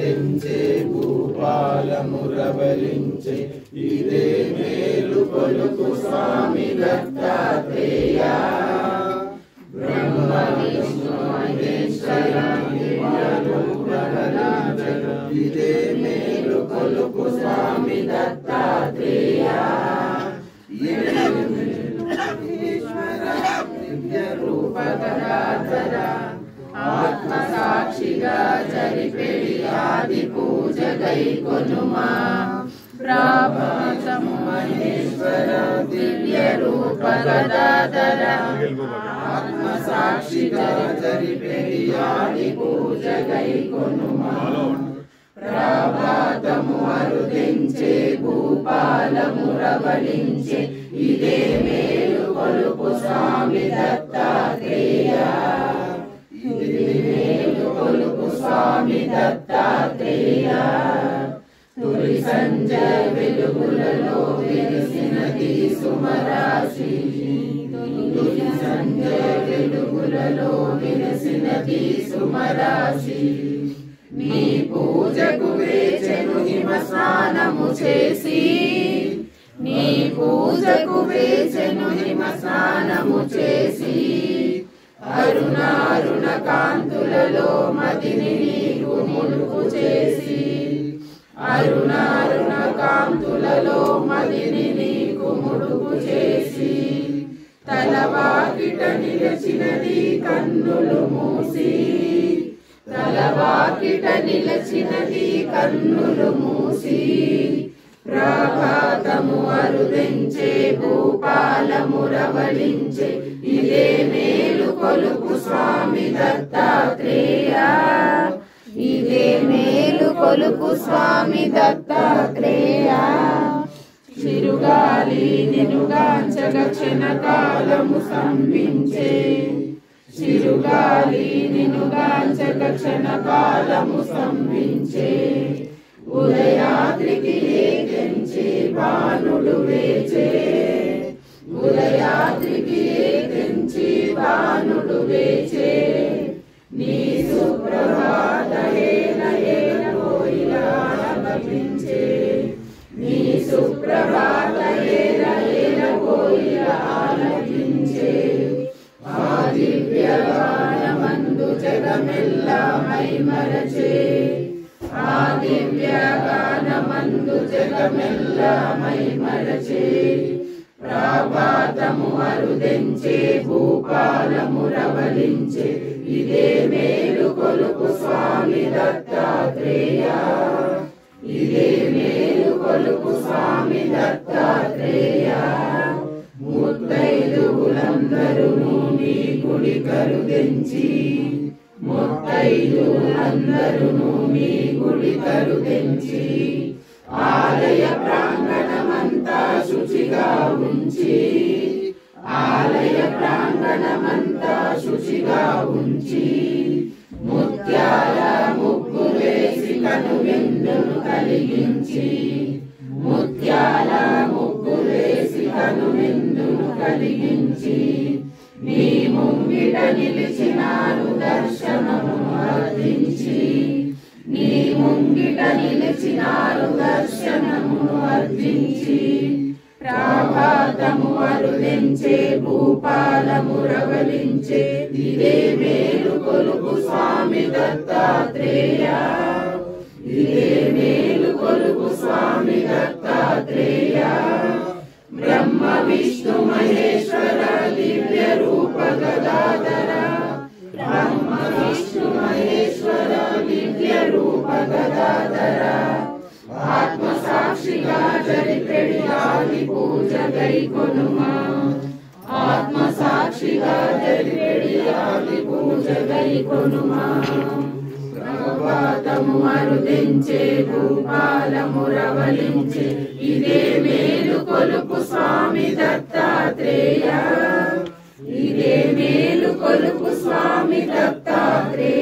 అరుదించే భూపాలమురవలించే ఇదే మేలు కొలుకు స్వామి దత్తాత్రేయ బ్రహ్మ విష్ణు మహేశ్వర ఇదే మేలు కొలుకు స్వామి దత్తాత్రేయ రూపగరాధర ఆత్మ సాక్షిగా జరిపెడి ఆది పూజ గైకొనుమా ప్రభాతము మహేశ్వర దివ్య రూపగరాధర ఆత్మ సాక్షిగా జరిపెడి ఆది పూజ గైకొనుమా ప్రభాతము అరుదించే భూపాలమురవలించే ఇదే మేలు కొలుపు స్వామి దత్తాత్రేయ ఇదే మేలు కొలుపు స్వామి దత్తాత్రేయ తొలి సంధ్య వెలుగులలో వెలిసినది సుమరాశి తొలి సంధ్య వెలుగులలో వెలిసినది సుమరాశి నీ పూజకు వేచెను హిమ స్నానము చేసి నీ పూజకు వేచెను హిమ స్నానము చేసి అరుణారుణ కాంతులలో మదిని నీకు ముడుపు చేసి అరుణారుణ కాంతులలో మదిని నీకు ముడుపు చేసి తలవాకిట నిలచినది కన్నులు మూసి తలవాకిట నిలచినది కన్నులు మూసి ప్రభాతము అరుదించే భూపాలమురవలించే ఇదే మేలు కొలుపు స్వామి దత్తాత్రేయ ఇదే మేలు కొలుపు స్వామి దత్తాత్రేయ చిరుగాలి నినుగాంచగ క్షణకాలము సంపించే చిరుగాలి నినుగాంచగ క్షణకాలము సంపించే ఉదయాద్రికి ఏకించి భానుడు వేచే ఉదయాద్రికి ఏకించి భానుడు వేచే నీ సుప్రభాత హేన హేన కోయిలా ఆలపించే నీ సుప్రభాత హేన హేన కోయిలా ఆలపించే ఆ దివ్య గానమందు జగమెల్లా మైమరచే ఆ దివ్య గానమందు జగమెల్లా మైమరచే ప్రభాతము అరుదించే భూపాలమురవలించే ఇదే మేలు కొలుపు స్వామి దత్తాత్రేయ ఇదే మేలు కొలుపు స్వామి దత్తాత్రేయ ముత్తైదువులందరూ నీ గుడి కరుదించి ముత్తైదువులందరూ నీ గుడి కరుదించి ఆలయ ప్రాంగణమంతా శుచిగా ఉంచి ఆలయ ప్రాంగణమంతా శుచిగా ఉంచి ముత్యాల ముగ్గు వేసి కనువిందును కలిగించి ముత్యాల ముగ్గు వేసి కనువిందును కలిగించి నీ ముంగిట నిలిచినారు దర్శనము అర్థించి నీ ముంగిట నిలిచినారు దర్శనమును అర్థించి ప్రభాతము అరుదించే భూపాలమురవలించే ఇదే మేలు కొలుపు స్వామి దత్తాత్రేయ ఇదే మేలు కొలుపు స్వామి దత్తాత్రేయ బ్రహ్మ విష్ణు మహేశ్వర దివ్య రూప గదాధర బ్రహ్మ విష్ణు మహేశ్వర దివ్య రూప గదాధర ఆత్మ సాక్షిగా జరిపెడి ఆది పూజ గైకొనుమా ఆత్మ సాక్షిగా జరిపెడి ఆది పూజ గైకొనుమా ప్రభాతము అరుదించే భూపాలమురవలించే ఇదే మేలు కొలుపు స్వామి దత్తాత్రేయ ఇదే మేలు కొలుపు స్వామి దత్తాత్రేయ